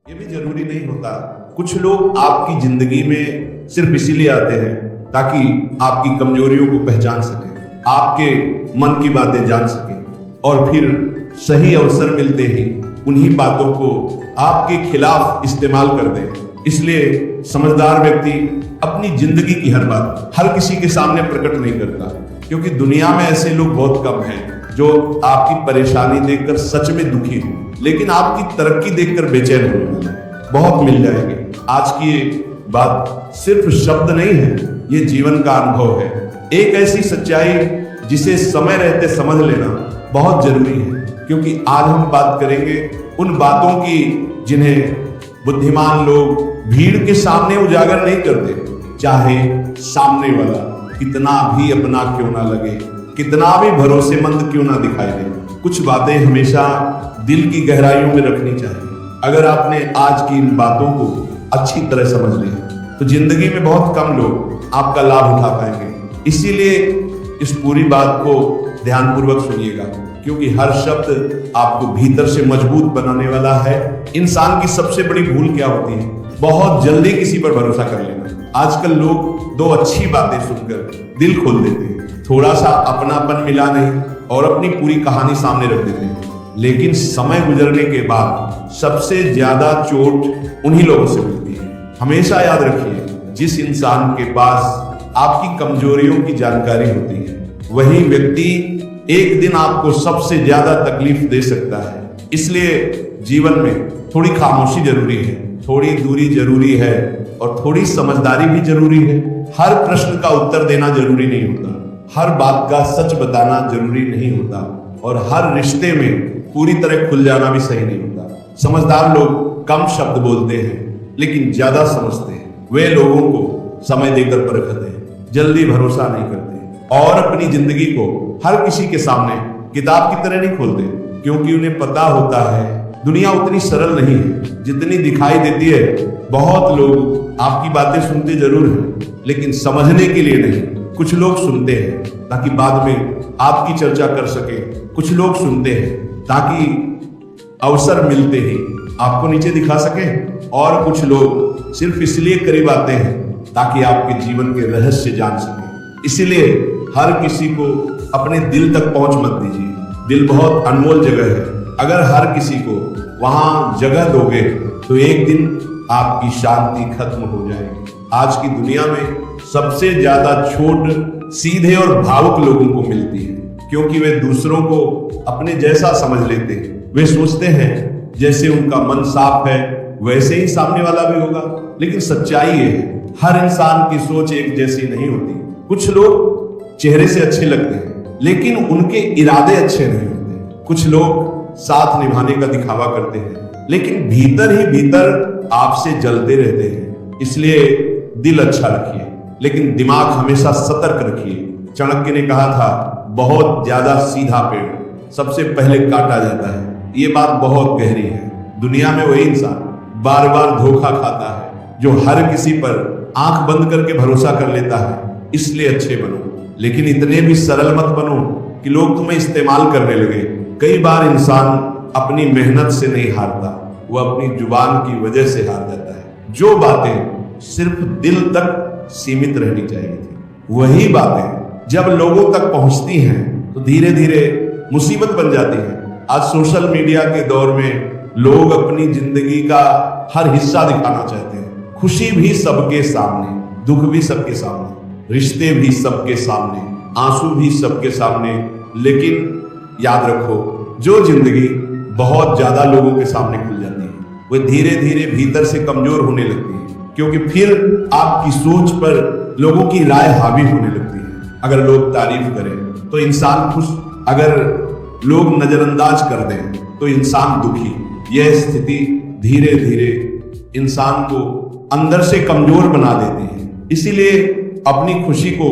ये भी जरूरी नहीं होता। कुछ लोग आपकी जिंदगी में सिर्फ इसीलिए आते हैं ताकि आपकी कमजोरियों को पहचान सके, आपके मन की बातें जान सके और फिर सही अवसर मिलते ही उन्हीं बातों को आपके खिलाफ इस्तेमाल कर दे। इसलिए समझदार व्यक्ति अपनी जिंदगी की हर बात हर किसी के सामने प्रकट नहीं करता, क्योंकि दुनिया में ऐसे लोग बहुत कम हैं जो आपकी परेशानी देखकर सच में दुखी हो, लेकिन आपकी तरक्की देखकर बेचैन होने वाले हैं। बहुत मिल जाएंगे। आज की ये बात सिर्फ शब्द नहीं है, ये जीवन का अनुभव है, एक ऐसी सच्चाई जिसे समय रहते समझ लेना बहुत जरूरी है। क्योंकि आज हम बात करेंगे उन बातों की जिन्हें बुद्धिमान लोग भीड़ के सामने उजागर नहीं करते, चाहे सामने वाला कितना भी अपना क्यों ना लगे, कितना भी भरोसेमंद क्यों ना दिखाई दे। कुछ बातें हमेशा दिल की गहराइयों में रखनी चाहिए। अगर आपने आज की इन बातों को अच्छी तरह समझ लिया तो जिंदगी में बहुत कम लोग आपका लाभ उठा पाएंगे। इसीलिए इस पूरी बात को ध्यानपूर्वक सुनिएगा, क्योंकि हर शब्द आपको भीतर से मजबूत बनाने वाला है। इंसान की सबसे बड़ी भूल क्या होती है? बहुत जल्दी किसी पर भरोसा कर लेना। आजकल लोग दो अच्छी बातें सुनकर दिल खोल देते हैं, थोड़ा सा अपनापन मिला नहीं और अपनी पूरी कहानी सामने रख देते हैं, लेकिन समय गुजरने के बाद सबसे ज्यादा चोट उन्हीं लोगों से मिलती है। हमेशा याद रखिए, जिस इंसान के पास आपकी कमजोरियों की जानकारी होती है वही व्यक्ति एक दिन आपको सबसे ज्यादा तकलीफ दे सकता है। इसलिए जीवन में थोड़ी खामोशी जरूरी है, थोड़ी दूरी जरूरी है और थोड़ी समझदारी भी जरूरी है। हर प्रश्न का उत्तर देना जरूरी नहीं होता, हर बात का सच बताना जरूरी नहीं होता और हर रिश्ते में पूरी तरह खुल जाना भी सही नहीं होता। समझदार लोग कम शब्द बोलते हैं लेकिन ज्यादा समझते हैं। वे लोगों को समय देकर परखते हैं, जल्दी भरोसा नहीं करते और अपनी जिंदगी को हर किसी के सामने किताब की तरह नहीं खोलते, क्योंकि उन्हें पता होता है दुनिया उतनी सरल नहीं है जितनी दिखाई देती है। बहुत लोग आपकी बातें सुनते जरूर हैं, लेकिन समझने के लिए नहीं। कुछ लोग सुनते हैं ताकि बाद में आपकी चर्चा कर सके, कुछ लोग सुनते हैं ताकि अवसर मिलते ही आपको नीचे दिखा सके, और कुछ लोग सिर्फ इसलिए करीब आते हैं ताकि आपके जीवन के रहस्य जान सके। इसीलिए हर किसी को अपने दिल तक पहुंच मत दीजिए। दिल बहुत अनमोल जगह है, अगर हर किसी को वहां जगह दोगे तो एक दिन आपकी शांति खत्म हो जाएगी। आज की दुनिया में सबसे ज्यादा छूट सीधे और भावुक लोगों को मिलती है, क्योंकि वे दूसरों को अपने जैसा समझ लेते हैं। वे सोचते हैं जैसे उनका मन साफ है वैसे ही सामने वाला भी होगा, लेकिन सच्चाई ये है हर इंसान की सोच एक जैसी नहीं होती। कुछ लोग चेहरे से अच्छे लगते हैं लेकिन उनके इरादे अच्छे नहीं होते। कुछ लोग साथ निभाने का दिखावा करते हैं लेकिन भीतर ही भीतर आपसे जलते रहते हैं। इसलिए दिल अच्छा रखिए लेकिन दिमाग हमेशा सतर्क रखिए। चाणक्य ने कहा था, बहुत ज्यादा सीधा पेड़ सबसे पहले काटा जाता है। ये बात बहुत गहरी है। दुनिया में वही इंसान बार बार धोखा खाता है जो हर किसी पर आंख बंद करके भरोसा कर लेता है। इसलिए अच्छे बनो, लेकिन इतने भी सरल मत बनो कि लोग तुम्हें इस्तेमाल करने लगे। कई बार इंसान अपनी मेहनत से नहीं हारता, वह अपनी जुबान की वजह से हार जाता है। जो बातें सिर्फ दिल तक सीमित रहनी चाहिए थी, वही बातें जब लोगों तक पहुंचती हैं तो धीरे धीरे मुसीबत बन जाती है। आज सोशल मीडिया के दौर में लोग अपनी जिंदगी का हर हिस्सा दिखाना चाहते हैं। खुशी भी सबके सामने, दुख भी सबके सामने, रिश्ते भी सबके सामने, आंसू भी सबके सामने। लेकिन याद रखो, जो जिंदगी बहुत ज्यादा लोगों के सामने खुल जाती है वह धीरे धीरे भीतर से कमजोर होने लगती है, क्योंकि फिर आपकी सोच पर लोगों की राय हावी होने लगती है। अगर लोग तारीफ करें तो इंसान खुश, अगर लोग नजरअंदाज कर दें तो इंसान दुखी। यह स्थिति धीरे धीरे इंसान को अंदर से कमजोर बना देती है। इसीलिए अपनी खुशी को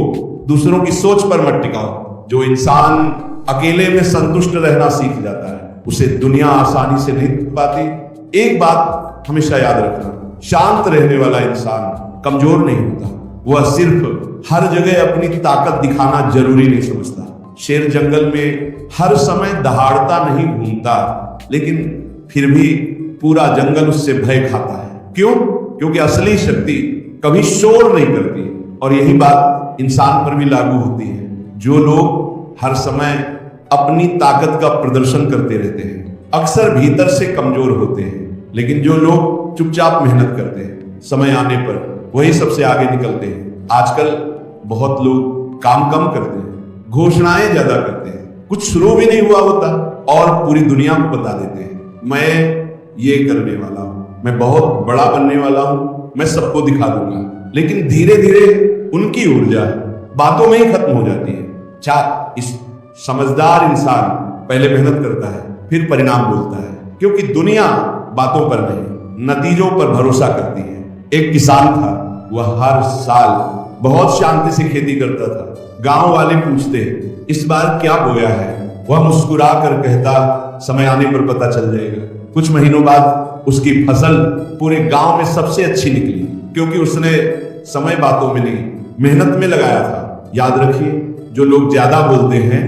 दूसरों की सोच पर मत टिकाओ। जो इंसान अकेले में संतुष्ट रहना सीख जाता है उसे दुनिया आसानी से नहीं पाती। एक बात हमेशा याद रखना, शांत रहने वाला इंसान कमजोर नहीं होता, वह सिर्फ हर जगह अपनी ताकत दिखाना जरूरी नहीं समझता। शेर जंगल में हर समय दहाड़ता नहीं घूमता, लेकिन फिर भी पूरा जंगल उससे भय खाता है। क्यों? क्योंकि असली शक्ति कभी शोर नहीं करती। और यही बात इंसान पर भी लागू होती है। जो लोग हर समय अपनी ताकत का प्रदर्शन करते रहते हैं अक्सर भीतर से कमजोर होते हैं, लेकिन जो लोग चुपचाप मेहनत करते हैं समय आने पर वही सबसे आगे निकलते हैं। आजकल बहुत लोग काम कम करते हैं, घोषणाएं ज्यादा करते हैं, कुछ शुरू भी नहीं हुआ होता और पूरी दुनिया को बता देते हैं मैं ये करने वाला हूं, मैं बहुत बड़ा बनने वाला हूं, मैं सबको दिखा दूंगा। लेकिन धीरे धीरे उनकी ऊर्जा बातों में ही खत्म हो जाती है। इस समझदार इंसान पहले मेहनत करता है फिर परिणाम बोलता है, क्योंकि दुनिया बातों पर नहीं नतीजों पर भरोसा करती है। एक किसान था, वह हर साल बहुत शांति से खेती करता था। गांव वाले पूछते इस बार क्या बोया है, वह मुस्कुरा कर कहता समय आने पर पता चल जाएगा। कुछ महीनों बाद उसकी फसल पूरे गांव में सबसे अच्छी निकली, क्योंकि उसने समय बातों में नहीं मेहनत में लगाया था। याद रखिए, जो लोग ज्यादा बोलते हैं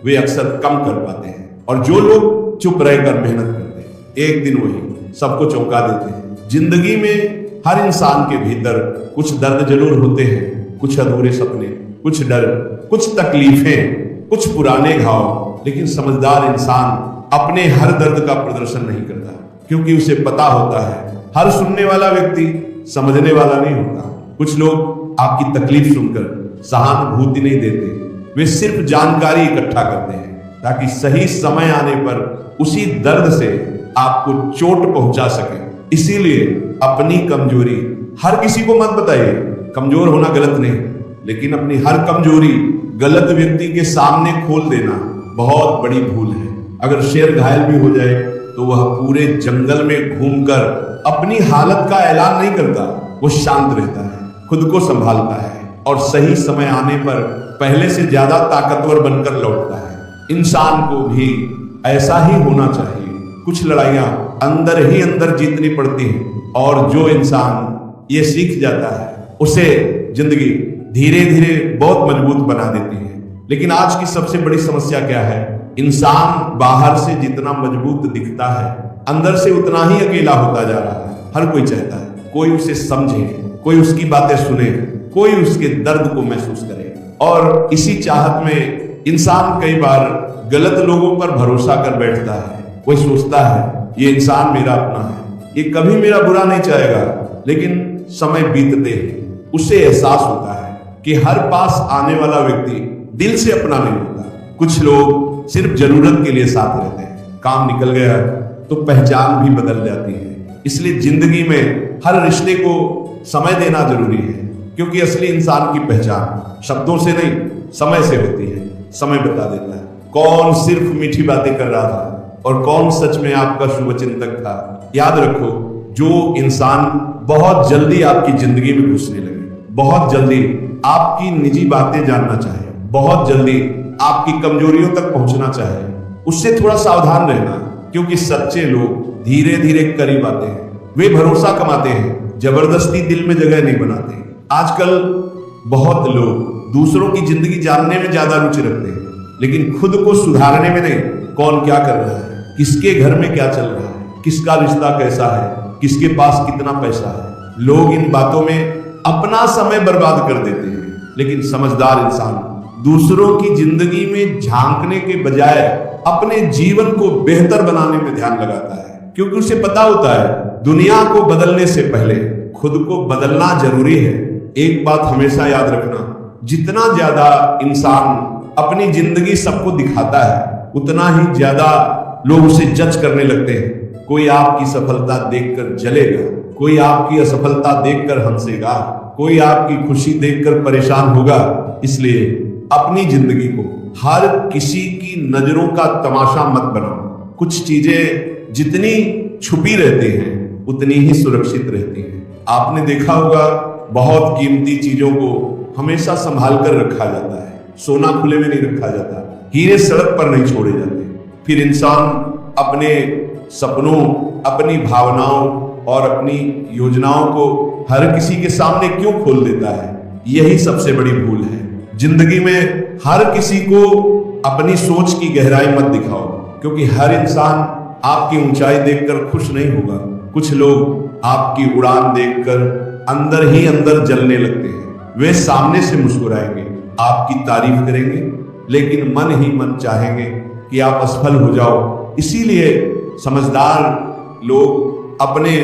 वे अक्सर कम कर पाते हैं, और जो लोग चुप रहकर मेहनत करते हैं एक दिन वही सबको चौंका देते हैं। जिंदगी में हर इंसान के भीतर कुछ दर्द जरूर होते हैं, कुछ अधूरे सपने, कुछ डर, कुछ तकलीफें, कुछ पुराने घाव। लेकिन समझदार इंसान अपने हर दर्द का प्रदर्शन नहीं करता, क्योंकि उसे पता होता है हर सुनने वाला व्यक्ति समझने वाला नहीं होता। कुछ लोग आपकी तकलीफ सुनकर सहानुभूति नहीं देते, वे सिर्फ जानकारी इकट्ठा करते हैं ताकि सही समय आने पर उसी दर्द से आपको चोट पहुंचा सके। इसीलिए अपनी कमजोरी हर किसी को मत बताइए। कमजोर होना गलत नहीं, लेकिन अपनी हर कमजोरी गलत व्यक्ति के सामने खोल देना बहुत बड़ी भूल है। अगर शेर घायल भी हो जाए तो वह पूरे जंगल में घूमकर अपनी हालत का ऐलान नहीं करता, वो शांत रहता है, खुद को संभालता है और सही समय आने पर पहले से ज्यादा ताकतवर बनकर लौटता है। इंसान को भी ऐसा ही होना चाहिए। कुछ लड़ाइयां अंदर ही अंदर जीतनी पड़ती हैं, और जो इंसान ये सीख जाता है उसे जिंदगी धीरे धीरे बहुत मजबूत बना देती है। लेकिन आज की सबसे बड़ी समस्या क्या है? इंसान बाहर से जितना मजबूत दिखता है अंदर से उतना ही अकेला होता जा रहा है। हर कोई चाहता है कोई उसे समझे, कोई उसकी बातें सुने, कोई उसके दर्द को महसूस करे। और इसी चाहत में इंसान कई बार गलत लोगों पर भरोसा कर बैठता है। वही सोचता है ये इंसान मेरा अपना है, ये कभी मेरा बुरा नहीं चाहेगा। लेकिन समय बीतते ही उसे एहसास होता है कि हर पास आने वाला व्यक्ति दिल से अपना नहीं होता। कुछ लोग सिर्फ जरूरत के लिए साथ रहते हैं, काम निकल गया तो पहचान भी बदल जाती है। इसलिए जिंदगी में हर रिश्ते को समय देना जरूरी है, क्योंकि असली इंसान की पहचान शब्दों से नहीं समय से होती है। समय बता देता है कौन सिर्फ मीठी बातें कर रहा था और कौन सच में आपका शुभचिंतक था। याद रखो, जो इंसान बहुत जल्दी आपकी जिंदगी में घुसने लगे, बहुत जल्दी आपकी निजी बातें जानना चाहे, बहुत जल्दी आपकी कमजोरियों तक पहुंचना चाहे, उससे थोड़ा सावधान रहना, क्योंकि सच्चे लोग धीरे धीरे करीब आते हैं। वे भरोसा कमाते हैं, जबरदस्ती दिल में जगह नहीं बनाते। आजकल बहुत लोग दूसरों की जिंदगी जानने में ज्यादा रुचि रखते हैं, लेकिन खुद को सुधारने में नहीं। कौन क्या कर रहा है, किसके घर में क्या चल रहा है, किसका रिश्ता कैसा है, किसके पास कितना पैसा है, लोग इन बातों में अपना समय बर्बाद कर देते हैं। लेकिन समझदार इंसान दूसरों की जिंदगी में झांकने के बजाय अपने जीवन को बेहतर बनाने में ध्यान लगाता है, क्योंकि उसे पता होता है दुनिया को बदलने से पहले खुद को बदलना जरूरी है। एक बात हमेशा याद रखना, जितना ज्यादा इंसान अपनी जिंदगी सबको दिखाता है उतना ही ज्यादा लोग उसे जज करने लगते हैं। कोई आपकी सफलता देखकर जलेगा, कोई आपकी असफलता देखकर हंसेगा, कोई आपकी खुशी देखकर परेशान होगा। इसलिए अपनी जिंदगी को हर किसी की नजरों का तमाशा मत बनाओ। कुछ चीजें जितनी छुपी रहती हैं उतनी ही सुरक्षित रहती हैं। आपने देखा होगा बहुत कीमती चीजों को हमेशा संभाल कर रखा जाता है, सोना खुले में नहीं रखा जाता, हीरे सड़क पर नहीं छोड़े जाते। फिर इंसान अपने सपनों, अपनी भावनाओं और अपनी योजनाओं को हर किसी के सामने क्यों खोल देता है? यही सबसे बड़ी भूल है। जिंदगी में हर किसी को अपनी सोच की गहराई मत दिखाओ, क्योंकि हर इंसान आपकी ऊंचाई देखकर खुश नहीं होगा। कुछ लोग आपकी उड़ान देखकर अंदर ही अंदर जलने लगते हैं। वे सामने से मुस्कुराएंगे, आपकी तारीफ करेंगे, लेकिन मन ही मन चाहेंगे कि आप असफल हो जाओ। इसीलिए समझदार लोग अपने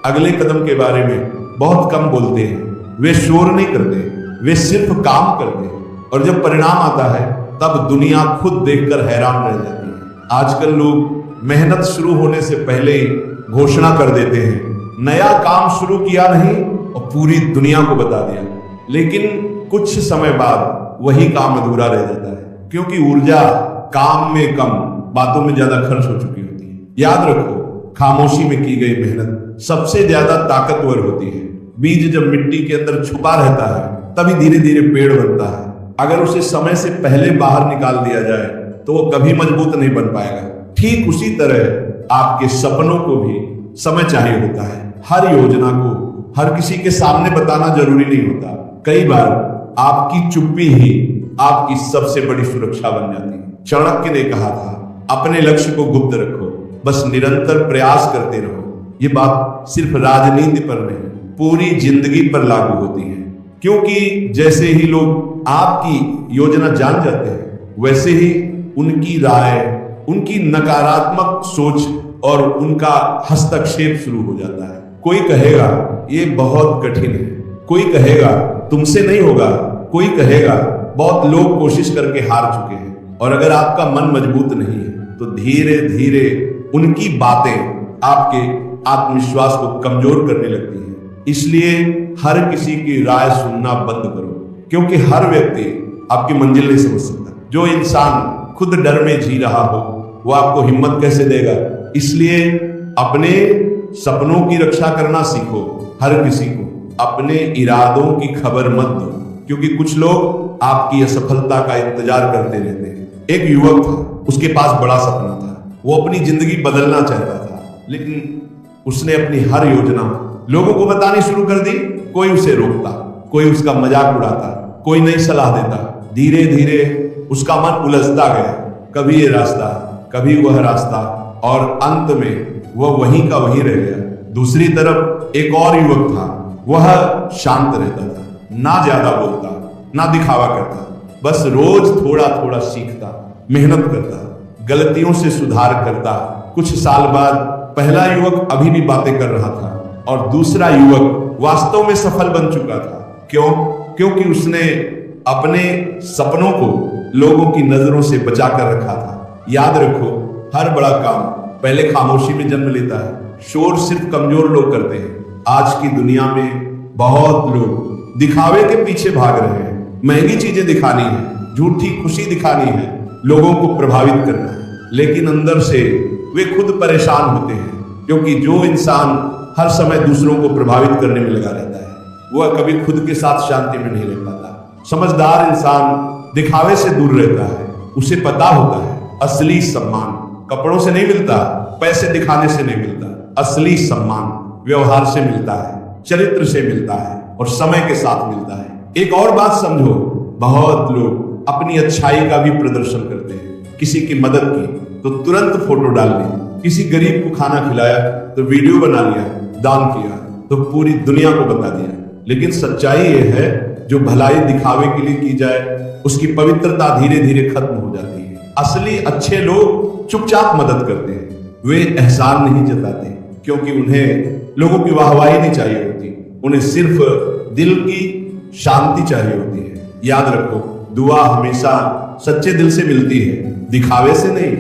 अगले कदम के बारे में बहुत कम बोलते हैं। वे शोर नहीं करते, वे सिर्फ काम करते हैं, और जब परिणाम आता है तब दुनिया खुद देखकर हैरान रह जाती है। आजकल लोग मेहनत शुरू होने से पहले ही घोषणा कर देते हैं, नया काम शुरू किया नहीं और पूरी दुनिया को बता दिया, लेकिन कुछ समय बाद वही काम अधूरा रह जाता है, क्योंकि ऊर्जा काम में कम, बातों में ज्यादा खर्च हो चुकी होती है। याद रखो, खामोशी में की गई मेहनत सबसे ज्यादा ताकतवर होती है। बीज जब मिट्टी के अंदर छुपा रहता है तभी धीरे धीरे पेड़ बनता है। अगर उसे समय से पहले बाहर निकाल दिया जाए तो वो कभी मजबूत नहीं बन पाएगा। ठीक उसी तरह आपके सपनों को भी समय चाहिए होता है। हर योजना को हर किसी के सामने बताना जरूरी नहीं होता। कई बार आपकी चुप्पी ही आपकी सबसे बड़ी सुरक्षा बन जाती है। चाणक्य ने कहा था, अपने लक्ष्य को गुप्त रखो, बस निरंतर प्रयास करते रहो। ये बात सिर्फ राजनीति पर नहीं, पूरी जिंदगी पर लागू होती है, क्योंकि जैसे ही लोग आपकी योजना जान जाते हैं वैसे ही उनकी राय, उनकी नकारात्मक सोच और उनका हस्तक्षेप शुरू हो जाता है। कोई कहेगा ये बहुत कठिन है, कोई कहेगा तुमसे नहीं होगा, कोई कहेगा बहुत लोग कोशिश करके हार चुके हैं। और अगर आपका मन मजबूत नहीं है तो धीरे धीरे उनकी बातें आपके आत्मविश्वास को कमजोर करने लगती हैं। इसलिए हर किसी की राय सुनना बंद करो, क्योंकि हर व्यक्ति आपकी मंजिल नहीं समझ सकता। जो इंसान खुद डर में जी रहा हो वो आपको हिम्मत कैसे देगा। इसलिए अपने सपनों की रक्षा करना सीखो। हर किसी को अपने इरादों की खबर मत दो, क्योंकि कुछ लोग आपकी असफलता का इंतजार करते रहते हैं। एक युवक था, उसके पास बड़ा सपना था, वो अपनी जिंदगी बदलना चाहता था, लेकिन उसने अपनी हर योजना लोगों को बतानी शुरू कर दी। कोई उसे रोकता, कोई उसका मजाक उड़ाता, कोई नई सलाह देता। धीरे धीरे उसका मन उलझता गया, कभी ये रास्ता, कभी वह रास्ता, और अंत में वह वहीं का वहीं रह गया। दूसरी तरफ एक और युवक था, वह शांत रहता था, ना ज्यादा बोलता, ना दिखावा करता, बस रोज थोड़ा थोड़ा सीखता, मेहनत करता, गलतियों से सुधार करता। कुछ साल बाद पहला युवक अभी भी बातें कर रहा था और दूसरा युवक वास्तव में सफल बन चुका था। क्यों? क्योंकि उसने अपने सपनों को लोगों की नजरों से बचा कर रखा था। याद रखो, हर बड़ा काम पहले खामोशी में जन्म लेता है। शोर सिर्फ कमजोर लोग करते हैं। आज की दुनिया में बहुत लोग दिखावे के पीछे भाग रहे हैं। महंगी चीजें दिखानी है, झूठी खुशी दिखानी है, लोगों को प्रभावित करना है, लेकिन अंदर से वे खुद परेशान होते हैं, क्योंकि जो इंसान हर समय दूसरों को प्रभावित करने में लगा रहता है वह कभी खुद के साथ शांति में नहीं रह पाता। समझदार इंसान दिखावे से दूर रहता है। उसे पता होता है असली सम्मान कपड़ों से नहीं मिलता, पैसे दिखाने से नहीं मिलता। असली सम्मान व्यवहार से मिलता है, चरित्र से मिलता है और समय के साथ मिलता है। एक और बात समझो, बहुत लोग अपनी अच्छाई का भी प्रदर्शन करते हैं। किसी की मदद की तो तुरंत फोटो डाल ली, किसी गरीब को खाना खिलाया तो वीडियो बना लिया, दान किया तो पूरी दुनिया को बता दिया। लेकिन सच्चाई यह है, जो भलाई दिखावे के लिए की जाए उसकी पवित्रता धीरे धीरे खत्म हो जाती है। असली अच्छे लोग चुपचाप मदद करते हैं, वे एहसान नहीं जताते, क्योंकि उन्हें लोगों की वाहवाही नहीं चाहिए होती, उन्हें सिर्फ दिल की शांति चाहिए होती है। याद रखो, दुआ हमेशा सच्चे दिल से मिलती है, दिखावे से नहीं।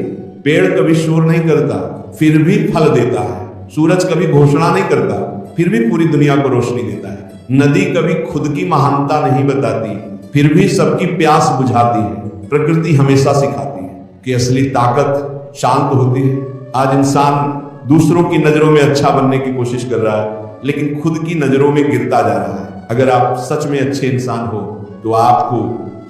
पेड़ कभी शोर नहीं करता, फिर भी फल देता है। सूरज कभी घोषणा नहीं करता, फिर भी पूरी दुनिया को रोशनी देता है। नदी कभी खुद की महानता नहीं बताती, फिर भी सबकी प्यास बुझाती है। प्रकृति हमेशा सिखाती है कि असली ताकत शांत होती है। आज इंसान दूसरों की नजरों में अच्छा बनने की कोशिश कर रहा है, लेकिन खुद की नजरों में गिरता जा रहा है। अगर आप सच में अच्छे इंसान हो तो आपको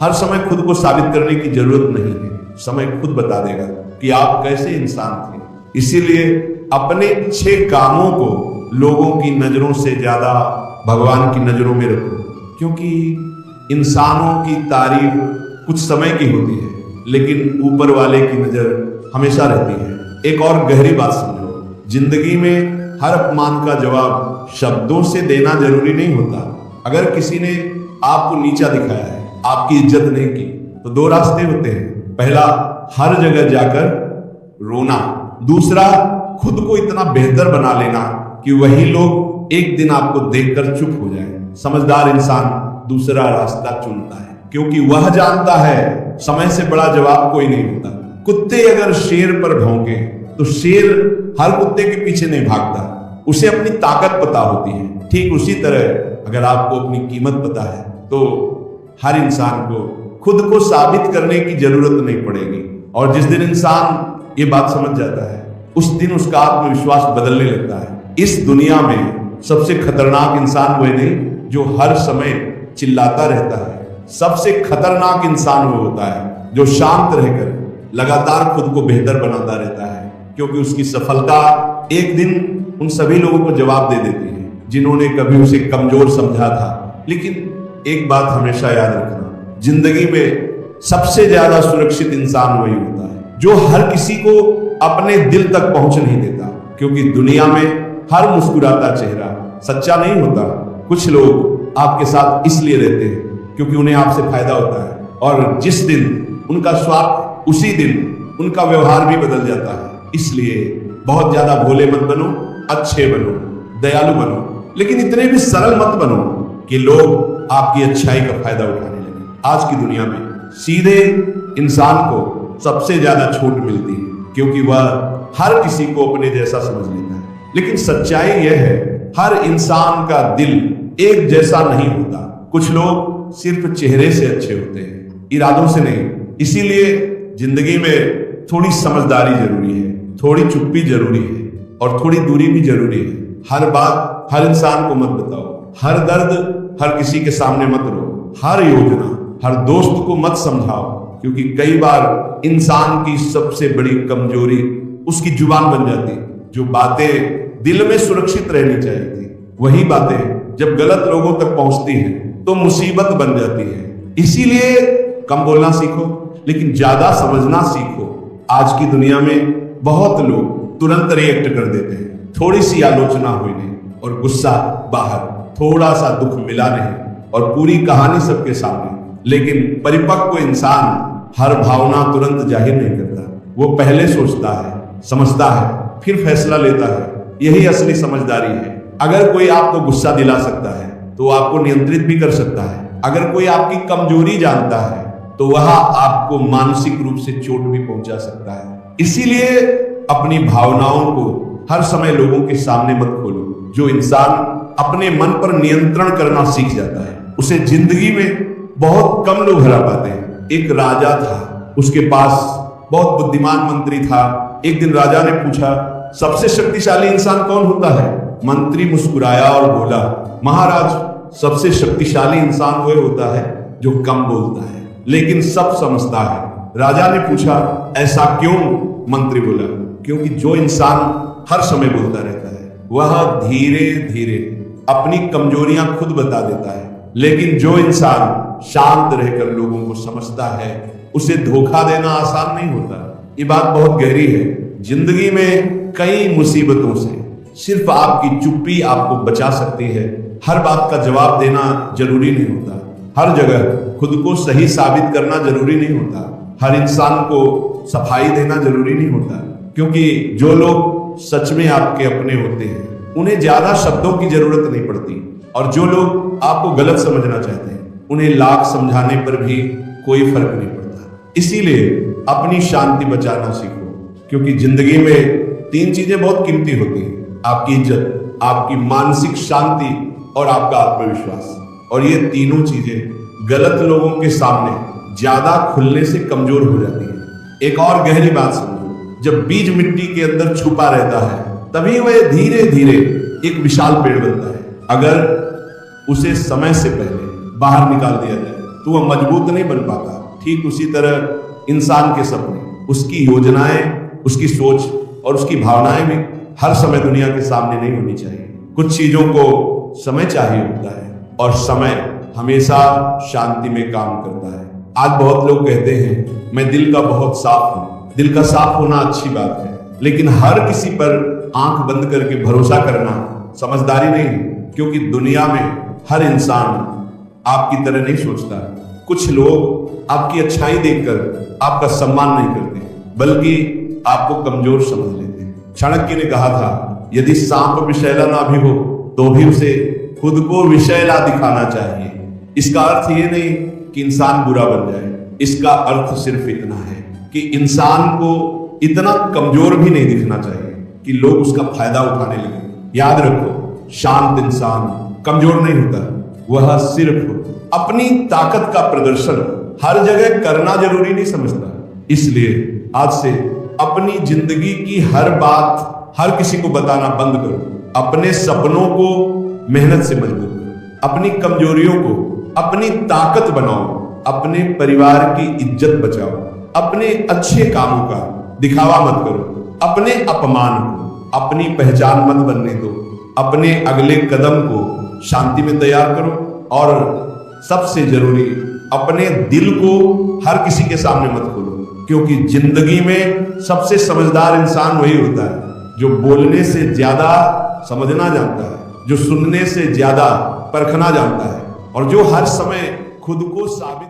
हर समय खुद को साबित करने की जरूरत नहीं है। समय खुद बता देगा कि आप कैसे इंसान थे। इसीलिए अपने अच्छे कामों को लोगों की नजरों से ज्यादा भगवान की नजरों में रखो, क्योंकि इंसानों की तारीफ कुछ समय की होती है, लेकिन ऊपर वाले की नजर हमेशा रहती है। एक और गहरी बात समझो, जिंदगी में हर अपमान का जवाब शब्दों से देना जरूरी नहीं होता। अगर किसी ने आपको नीचा दिखाया है, आपकी इज्जत नहीं की, तो दो रास्ते होते हैं। पहला, हर जगह जाकर रोना। दूसरा, खुद को इतना बेहतर बना लेना कि वही लोग एक दिन आपको देखकर चुप हो जाए। समझदार इंसान दूसरा रास्ता चुनता है, क्योंकि वह जानता है समय से बड़ा जवाब कोई नहीं होता। कुत्ते अगर शेर पर भौंके तो शेर हर कुत्ते के पीछे नहीं भागता, उसे अपनी ताकत पता होती है। ठीक उसी तरह अगर आपको अपनी कीमत पता है तो हर इंसान को खुद को साबित करने की जरूरत नहीं पड़ेगी। और जिस दिन इंसान ये बात समझ जाता है, उस दिन उसका आत्मविश्वास बदलने लगता है। इस दुनिया में सबसे खतरनाक इंसान वह नहीं जो हर समय चिल्लाता रहता है। सबसे खतरनाक इंसान वो होता है जो शांत रहकर लगातार खुद को बेहतर बनाता रहता है, क्योंकि उसकी सफलता एक दिन उन सभी लोगों को जवाब दे देती है जिन्होंने कभी उसे कमजोर समझा था। लेकिन एक बात हमेशा याद रखना, जिंदगी में सबसे ज्यादा सुरक्षित इंसान वही होता है जो हर किसी को अपने दिल तक पहुंच नहीं देता, क्योंकि दुनिया में हर मुस्कुराता चेहरा सच्चा नहीं होता। कुछ लोग आपके साथ इसलिए रहते हैं क्योंकि उन्हें आपसे फायदा होता है, और जिस दिन उनका स्वार्थ, उसी दिन उनका व्यवहार भी बदल जाता है। इसलिए बहुत ज्यादा भोले मत बनो, अच्छे बनो, दयालु बनो, लेकिन इतने भी सरल मत बनो कि लोग आपकी अच्छाई का फायदा उठाने लगे। आज की दुनिया में सीधे इंसान को सबसे ज्यादा छूट मिलती है, क्योंकि वह हर किसी को अपने जैसा समझ लेता है। लेकिन सच्चाई यह है, हर इंसान का दिल एक जैसा नहीं होता। कुछ लोग सिर्फ चेहरे से अच्छे होते हैं, इरादों से नहीं। इसीलिए जिंदगी में थोड़ी समझदारी जरूरी है, थोड़ी चुप्पी जरूरी है, और थोड़ी दूरी भी जरूरी है। हर बात हर इंसान को मत बताओ, हर दर्द हर किसी के सामने मत रो, हर योजना हर दोस्त को मत समझाओ, क्योंकि कई बार इंसान की सबसे बड़ी कमजोरी उसकी जुबान बन जाती है। जो बातें दिल में सुरक्षित रहनी चाहिए थी, वही बातें जब गलत लोगों तक पहुंचती हैं तो मुसीबत बन जाती है। इसीलिए कम बोलना सीखो, लेकिन ज्यादा समझना सीखो। आज की दुनिया में बहुत लोग तुरंत रिएक्ट कर देते हैं, थोड़ी सी आलोचना हुई नहीं और गुस्सा बाहर, थोड़ा सा दुख मिला नहीं और पूरी कहानी सबके सामने। लेकिन परिपक्व इंसान हर भावना तुरंत जाहिर नहीं करता, वो पहले सोचता है, समझता है, फिर फैसला लेता है। यही असली समझदारी है। अगर कोई आपको गुस्सा दिला सकता है तो आपको नियंत्रित भी कर सकता है। अगर कोई आपकी कमजोरी जानता है तो वह आपको मानसिक रूप से चोट भी पहुंचा सकता है। इसीलिए अपनी भावनाओं को हर समय लोगों के सामने मत खोलो। जो इंसान अपने मन पर नियंत्रण करना सीख जाता है, उसे जिंदगी में बहुत कम लोग हरा पाते हैं। एक राजा था, उसके पास बहुत बुद्धिमान मंत्री था। एक दिन राजा ने पूछा, सबसे शक्तिशाली इंसान कौन होता है? मंत्री मुस्कुराया और बोला, महाराज, सबसे शक्तिशाली इंसान वह होता है जो कम बोलता है लेकिन सब समझता है। राजा ने पूछा, ऐसा क्यों? मंत्री बोला, क्योंकि जो इंसान हर समय बोलता रहता है वह धीरे धीरे अपनी कमजोरियां खुद बता देता है, लेकिन जो इंसान शांत रहकर लोगों को समझता है उसे धोखा देना आसान नहीं होता। ये बात बहुत गहरी है। जिंदगी में कई मुसीबतों से सिर्फ आपकी चुप्पी आपको बचा सकती है। हर बात का जवाब देना जरूरी नहीं होता, हर जगह खुद को सही साबित करना जरूरी नहीं होता, हर इंसान को सफाई देना जरूरी नहीं होता, क्योंकि जो लोग सच में आपके अपने होते हैं उन्हें ज्यादा शब्दों की जरूरत नहीं पड़ती, और जो लोग आपको गलत समझना चाहते हैं उन्हें लाख समझाने पर भी कोई फर्क नहीं पड़ता। इसीलिए अपनी शांति बचाना सीखो, क्योंकि जिंदगी में तीन चीजें बहुत कीमती होती हैं, आपकी इज्जत, आपकी मानसिक शांति और आपका आत्मविश्वास। और ये तीनों चीजें गलत लोगों के सामने ज्यादा खुलने से कमजोर हो जाती है। एक और गहरी बात समझो, जब बीज मिट्टी के अंदर छुपा रहता है तभी वह धीरे धीरे एक विशाल पेड़ बनता है। अगर उसे समय से पहले बाहर निकाल दिया जाए तो वह मजबूत नहीं बन पाता। ठीक उसी तरह इंसान के सपने, उसकी योजनाएं, उसकी सोच और उसकी भावनाएं भी हर समय दुनिया के सामने नहीं होनी चाहिए। कुछ चीजों को समय चाहिए होता है और समय हमेशा शांति में काम करता है। आज बहुत लोग कहते हैं मैं दिल का बहुत साफ हूं। दिल का साफ होना अच्छी बात है, लेकिन हर किसी पर आंख बंद करके भरोसा करना समझदारी नहीं है, क्योंकि दुनिया में हर इंसान आपकी तरह नहीं सोचता। कुछ लोग आपकी अच्छाई देखकर आपका सम्मान नहीं करते, बल्कि आपको कमजोर समझ लेते हैं। चाणक्य ने कहा था, यदि सांप विषैला ना भी हो तो भी उसे खुद को विषैला दिखाना चाहिए। इसका अर्थ ये नहीं कि इंसान बुरा बन जाए, इसका अर्थ सिर्फ इतना है कि इंसान को इतना कमजोर भी नहीं दिखना चाहिए कि लोग उसका फायदा उठाने लगे। याद रखो, शांत इंसान कमजोर नहीं होता, वह सिर्फ अपनी ताकत का प्रदर्शन हर जगह करना जरूरी नहीं समझता। इसलिए आज से अपनी जिंदगी की हर बात हर किसी को बताना बंद करो। अपने सपनों को मेहनत से मजबूत करो, अपनी कमजोरियों को अपनी ताकत बनाओ, अपने परिवार की इज्जत बचाओ, अपने अच्छे कामों का दिखावा मत करो, अपने अपमान को अपनी पहचान मत बनने दो, अपने अगले कदम को शांति में तैयार करो, और सबसे जरूरी अपने दिल को हर किसी के सामने मत खोलो, क्योंकि जिंदगी में सबसे समझदार इंसान वही होता है जो बोलने से ज्यादा समझना जानता है, जो सुनने से ज्यादा परखना जानता है, और जो हर समय खुद को साबित